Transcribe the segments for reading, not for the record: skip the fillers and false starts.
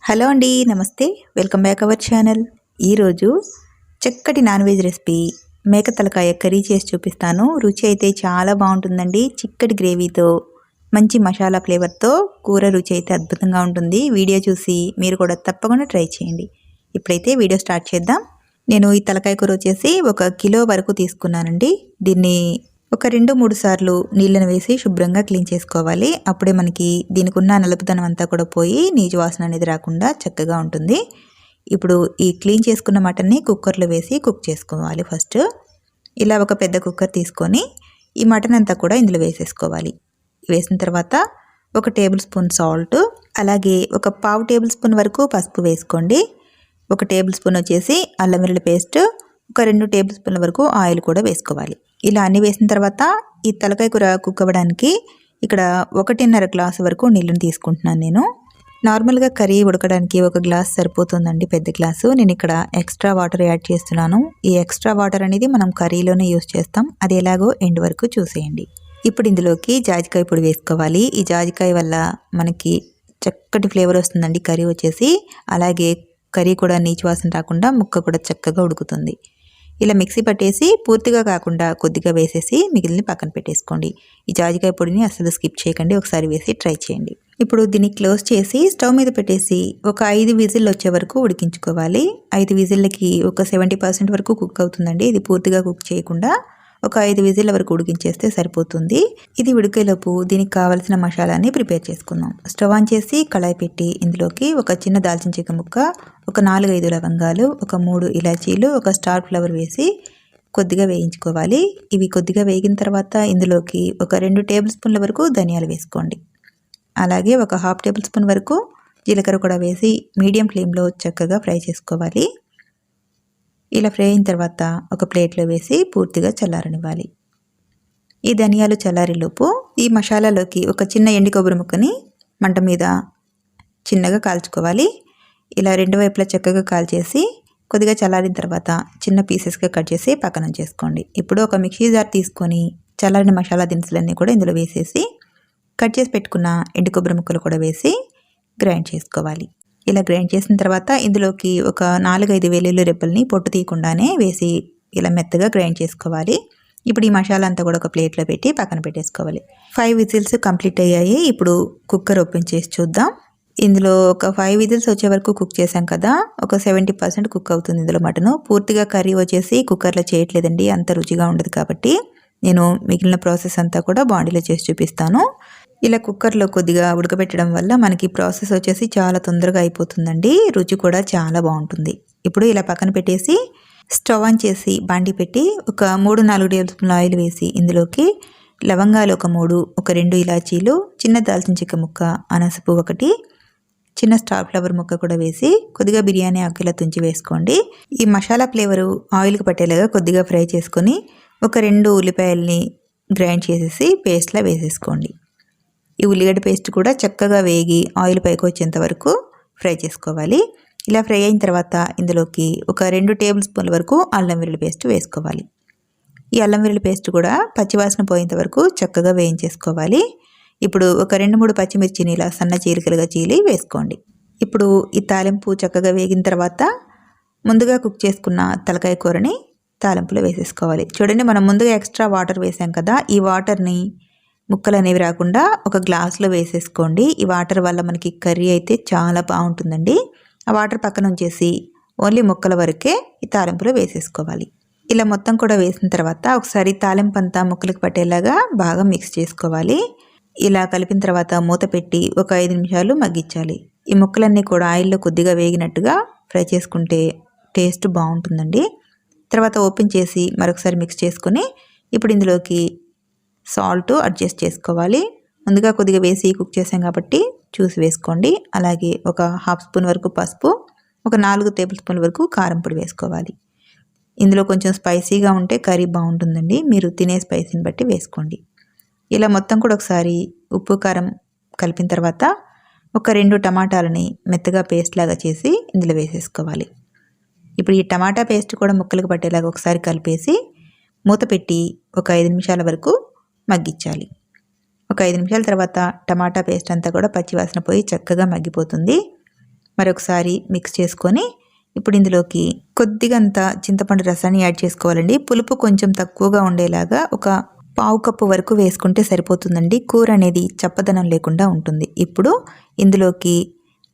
Hello అండి, నమస్తే. Welcome back our channel. ఈరోజు చక్కటి నాన్ వెజ్ రెసిపీ మేక తలకాయ కర్రీ చేసి చూపిస్తాను. రుచి అయితే చాలా బాగుంటుందండి. చిక్కటి గ్రేవీతో మంచి మసాలా ఫ్లేవర్తో కూర రుచి అయితే అద్భుతంగా ఉంటుంది. వీడియో చూసి మీరు కూడా తప్పకుండా ట్రై చేయండి. ఇప్పుడైతే వీడియో స్టార్ట్ చేద్దాం. నేను ఈ తలకాయ కూర వచ్చేసి 1 కిలో వరకు తీసుకున్నానండి. దీన్ని ఒక 2-3 సార్లు నీళ్ళను వేసి శుభ్రంగా క్లీన్ చేసుకోవాలి. అప్పుడే మనకి దీనికి ఉన్న నలుపుదనం అంతా కూడా పోయి నీచు వాసన అనేది రాకుండా చక్కగా ఉంటుంది. ఇప్పుడు ఈ క్లీన్ చేసుకున్న మటన్ని కుక్కర్లో వేసి కుక్ చేసుకోవాలి. ఫస్ట్ ఇలా ఒక పెద్ద కుక్కర్ తీసుకొని ఈ మటన్ అంతా కూడా ఇందులో వేసేసుకోవాలి. వేసిన తర్వాత 1 టేబుల్ స్పూన్ సాల్ట్, అలాగే ఒక 1/2 టేబుల్ స్పూన్ వరకు పసుపు వేసుకోండి. 1 టేబుల్ స్పూన్ వచ్చేసి అల్లం వెల్లుల్లి పేస్ట్, ఒక 2 టేబుల్ స్పూన్ల వరకు ఆయిల్ కూడా వేసుకోవాలి. ఇలా అన్నీ వేసిన తర్వాత ఈ తలకాయ కూర కుక్ అవ్వడానికి ఇక్కడ 1.5 గ్లాసు వరకు నీళ్ళని తీసుకుంటున్నాను నేను. నార్మల్గా కర్రీ ఉడకడానికి 1 గ్లాస్ సరిపోతుందండి, పెద్ద గ్లాసు. నేను ఇక్కడ ఎక్స్ట్రా వాటర్ యాడ్ చేస్తున్నాను. ఈ ఎక్స్ట్రా వాటర్ అనేది మనం కర్రీలోనే యూస్ చేస్తాం. అది ఎలాగో ఎండ్ వరకు చూసేయండి. ఇప్పుడు ఇందులోకి జాజికాయ పొడి వేసుకోవాలి. ఈ జాజికాయ వల్ల మనకి చక్కటి ఫ్లేవర్ వస్తుందండి కర్రీ వచ్చేసి. అలాగే కర్రీ కూడా నీచు వాసన రాకుండా ముక్క కూడా చక్కగా ఉడుకుతుంది. ఇలా మిక్సీ పట్టేసి పూర్తిగా కాకుండా కొద్దిగా వేసేసి మిగిలిన పక్కన పెట్టేసుకోండి. ఈ జాజికాయ పొడిని అసలు స్కిప్ చేయకండి, ఒకసారి వేసి ట్రై చేయండి. ఇప్పుడు దీన్ని క్లోజ్ చేసి స్టవ్ మీద పెట్టేసి ఒక 5 విజిల్లు వచ్చే వరకు ఉడికించుకోవాలి. 5 విజిల్లకి ఒక 70% వరకు కుక్ అవుతుందండి. ఇది పూర్తిగా కుక్ చేయకుండా ఒక 5 విజిల్ల వరకు ఉడికించేస్తే సరిపోతుంది. ఇది ఉడికేలోపు దీనికి కావాల్సిన మసాలాని ప్రిపేర్ చేసుకుందాం. స్టవ్ ఆన్ చేసి కళాయి పెట్టి ఇందులోకి ఒక చిన్న దాల్చిన చెక్క ముక్క, ఒక 4-5 లవంగాలు, ఒక 3 ఇలాచీలు, ఒక స్టార్ ఫ్లవర్ వేసి కొద్దిగా వేయించుకోవాలి. ఇవి కొద్దిగా వేగిన తర్వాత ఇందులోకి ఒక 2 టేబుల్ స్పూన్ల వరకు ధనియాలు వేసుకోండి. అలాగే ఒక 1/2 టేబుల్ స్పూన్ వరకు జీలకర్ర కూడా వేసి మీడియం ఫ్లేమ్లో చక్కగా ఫ్రై చేసుకోవాలి. ఇలా ఫ్రై అయిన తర్వాత ఒక ప్లేట్లో వేసి పూర్తిగా చల్లారనివ్వాలి. ఈ ధనియాలు చల్లారేలోపు ఈ మసాలాలోకి ఒక చిన్న ఎండు కొబ్బరి ముక్కని మంట మీద చిన్నగా కాల్చుకోవాలి. ఇలా 2 వైపులా చక్కగా కాల్చేసి కొద్దిగా చల్లారిన తర్వాత చిన్న పీసెస్గా కట్ చేసి పక్కన ఉంచేసుకోండి. ఇప్పుడు ఒక మిక్సీ జార్ తీసుకొని చల్లారిన మసాలా దినుసులన్నీ కూడా ఇందులో వేసేసి కట్ చేసి పెట్టుకున్న ఎండు కొబ్బరి ముక్కలు కూడా వేసి గ్రైండ్ చేసుకోవాలి. ఇలా గ్రైండ్ చేసిన తర్వాత ఇందులోకి ఒక 4-5 వెల్లుల్లి రెబ్బల్ని పొట్టు తీయకుండానే వేసి ఇలా మెత్తగా గ్రైండ్ చేసుకోవాలి. ఇప్పుడు ఈ మసాలా అంతా కూడా ఒక ప్లేట్లో పెట్టి పక్కన పెట్టేసుకోవాలి. 5 విజిల్స్ కంప్లీట్ అయ్యాయి. ఇప్పుడు కుక్కర్ ఓపెన్ చేసి చూద్దాం. ఇందులో ఒక 5 విజిల్స్ వచ్చే వరకు కుక్ చేసాం కదా, ఒక 70% కుక్ అవుతుంది ఇందులో మటను. పూర్తిగా కర్రీ వచ్చేసి కుక్కర్లో చేయట్లేదండి, అంత రుచిగా ఉండదు. కాబట్టి నేను మిగిలిన ప్రాసెస్ అంతా కూడా బాండీలో చేసి చూపిస్తాను. ఇలా కుక్కర్లో కొద్దిగా ఉడకబెట్టడం వల్ల మనకి ప్రాసెస్ వచ్చేసి చాలా తొందరగా అయిపోతుందండి. రుచి కూడా చాలా బాగుంటుంది. ఇప్పుడు ఇలా పక్కన పెట్టేసి స్టవ్ ఆన్ చేసి బాండీ పెట్టి ఒక 3-4 టేబుల్ స్పూన్ల ఆయిల్ వేసి ఇందులోకి లవంగాలు ఒక 3, ఒక 2 ఇలాచీలు, చిన్న దాల్చిన చెక్క ముక్క, అనాస పువ్వు 1, చిన్న స్టార్ ఫ్లవర్ ముక్క కూడా వేసి కొద్దిగా బిర్యానీ ఆకు ఇలా తుంచి వేసుకోండి. ఈ మసాలా ఫ్లేవరు ఆయిల్కి పట్టేలాగా కొద్దిగా ఫ్రై చేసుకొని ఒక 2 ఉల్లిపాయల్ని గ్రైండ్ చేసేసి పేస్ట్లా వేసేసుకోండి. ఈ ఉల్లిగడ్డ పేస్ట్ కూడా చక్కగా వేగి ఆయిల్ పైకి వచ్చేంత వరకు ఫ్రై చేసుకోవాలి. ఇలా ఫ్రై అయిన తర్వాత ఇందులోకి ఒక 2 టేబుల్ స్పూన్ల వరకు అల్లం వెల్లుల్లి పేస్ట్ వేసుకోవాలి. ఈ అల్లం వెల్లుల్లి పేస్ట్ కూడా పచ్చివాసన పోయేంత వరకు చక్కగా వేయించేసుకోవాలి. ఇప్పుడు ఒక 2-3 పచ్చిమిర్చిని ఇలా సన్న చీలికలుగా చీలి వేసుకోండి. ఇప్పుడు ఈ తాలింపు చక్కగా వేగిన తర్వాత ముందుగా కుక్ చేసుకున్న తలకాయ కూరని తాలింపులో వేసేసుకోవాలి. చూడండి, మనం ముందుగా ఎక్స్ట్రా వాటర్ వేసాం కదా, ఈ వాటర్ని ముక్కలు అనేవి రాకుండా ఒక గ్లాస్లో వేసేసుకోండి. ఈ వాటర్ వల్ల మనకి కర్రీ అయితే చాలా బాగుంటుందండి. ఆ వాటర్ పక్కన ఉంచేసి ఓన్లీ ముక్కల వరకే ఈ తాలింపులో వేసేసుకోవాలి. ఇలా మొత్తం కూడా వేసిన తర్వాత ఒకసారి తాలింపు అంతా ముక్కలకు పట్టేలాగా బాగా మిక్స్ చేసుకోవాలి. ఇలా కలిపిన తర్వాత మూత పెట్టి ఒక 5 నిమిషాలు మగ్గించాలి. ఈ ముక్కలన్నీ కూడా ఆయిల్లో కొద్దిగా వేగినట్టుగా ఫ్రై చేసుకుంటే టేస్ట్ బాగుంటుందండి. తర్వాత ఓపెన్ చేసి మరొకసారి మిక్స్ చేసుకొని ఇప్పుడు ఇందులోకి సాల్ట్ అడ్జస్ట్ చేసుకోవాలి. ముందుగా కొద్దిగా వేసి కుక్ చేసాం కాబట్టి చూసి వేసుకోండి. అలాగే ఒక 1/2 స్పూన్ వరకు పసుపు, ఒక 4 టేబుల్ స్పూన్ల వరకు కారం పొడి వేసుకోవాలి. ఇందులో కొంచెం స్పైసీగా ఉంటే కర్రీ బాగుంటుందండి, మీరు తినే స్పైసీని బట్టి వేసుకోండి. ఇలా మొత్తం కూడా ఒకసారి ఉప్పు కారం కలిపిన తర్వాత ఒక 2 టమాటాలని మెత్తగా పేస్ట్ లాగా చేసి ఇందులో వేసేసుకోవాలి. ఇప్పుడు ఈ టమాటా పేస్ట్ కూడా ముక్కలకు పట్టేలాగా ఒకసారి కలిపేసి మూత పెట్టి ఒక 5 నిమిషాల వరకు మగ్గించాలి. ఒక 5 నిమిషాల తర్వాత టమాటా పేస్ట్ అంతా కూడా పచ్చివాసన పోయి చక్కగా మగ్గిపోతుంది. మరొకసారి మిక్స్ చేసుకొని ఇప్పుడు ఇందులోకి కొద్దిగంత చింతపండు రసాన్ని యాడ్ చేసుకోవాలండి. పులుపు కొంచెం తక్కువగా ఉండేలాగా ఒక పావు కప్పు వరకు వేసుకుంటే సరిపోతుందండి. కూర అనేది చప్పదనం లేకుండా ఉంటుంది. ఇప్పుడు ఇందులోకి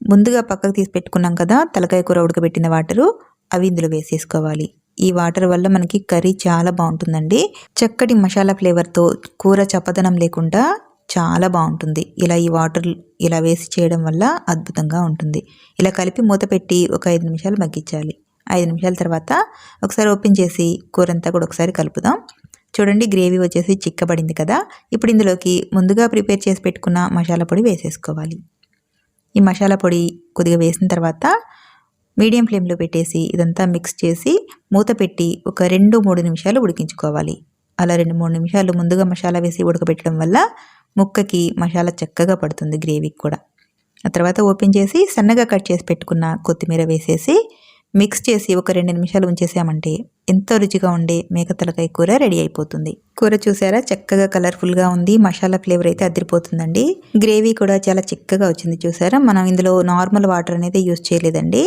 ముందుగా పక్కకు తీసి పెట్టుకున్నాం కదా తలకాయ కూర ఉడకబెట్టిన వాటరు, అవి ఇందులో వేసేసుకోవాలి. ఈ వాటర్ వల్ల మనకి కర్రీ చాలా బాగుంటుందండి. చక్కటి మసాలా ఫ్లేవర్తో కూర చప్పదనం లేకుండా చాలా బాగుంటుంది. ఇలా ఈ వాటర్ ఇలా వేసి చేయడం వల్ల అద్భుతంగా ఉంటుంది. ఇలా కలిపి మూత పెట్టి ఒక 5 నిమిషాలు మగ్గించాలి. 5 నిమిషాల తర్వాత ఒకసారి ఓపెన్ చేసి కూరంతా కూడా ఒకసారి కలుపుదాం. చూడండి గ్రేవీ వచ్చేసి చిక్కబడింది కదా. ఇప్పుడు ఇందులోకి ముందుగా ప్రిపేర్ చేసి పెట్టుకున్న మసాలా పొడి వేసేసుకోవాలి. ఈ మసాలా పొడి కొద్దిగా వేసిన తర్వాత మీడియం ఫ్లేమ్లో పెట్టేసి ఇదంతా మిక్స్ చేసి మూత పెట్టి ఒక 2-3 నిమిషాలు ఉడికించుకోవాలి. అలా 2-3 నిమిషాలు ముందుగా మసాలా వేసి ఉడకబెట్టడం వల్ల ముక్కకి మసాలా చక్కగా పడుతుంది గ్రేవీకి కూడా. ఆ తర్వాత ఓపెన్ చేసి సన్నగా కట్ చేసి పెట్టుకున్న కొత్తిమీర వేసేసి మిక్స్ చేసి ఒక 2 నిమిషాలు ఉంచేసామంటే ఎంతో రుచిగా ఉండే మేక తలకాయ కూర రెడీ అయిపోతుంది. కూర చూసారా చక్కగా కలర్ఫుల్గా ఉంది. మసాలా ఫ్లేవర్ అయితే అదిరిపోతుందండి. గ్రేవీ కూడా చాలా చిక్కగా వచ్చింది చూసారా. మనం ఇందులో నార్మల్ వాటర్ అనేది యూజ్ చేయలేదండి,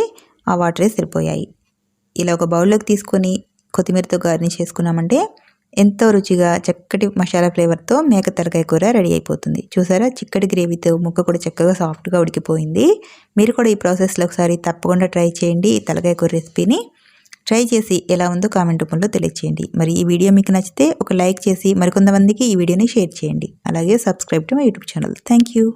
ఆ వాటరే సరిపోయాయి. ఇలా ఒక బౌల్లోకి తీసుకొని కొత్తిమీరతో గార్నిష్ చేసుకున్నామంటే ఎంతో రుచిగా చక్కటి మసాలా ఫ్లేవర్తో మేక తలకాయ కూర రెడీ అయిపోతుంది. చూసారా చిక్కటి గ్రేవీతో ముక్క కూడా చక్కగా సాఫ్ట్గా ఉడికిపోయింది. మీరు కూడా ఈ ప్రాసెస్లో ఒకసారి తప్పకుండా ట్రై చేయండి. ఈ తలకాయ కూర రెసిపీని ట్రై చేసి ఎలా ఉందో కామెంట్ రూపంలో తెలియచేయండి. మరి ఈ వీడియో మీకు నచ్చితే ఒక లైక్ చేసి మరికొంతమందికి ఈ వీడియోని షేర్ చేయండి. అలాగే subscribe to my YouTube channel. Thank you.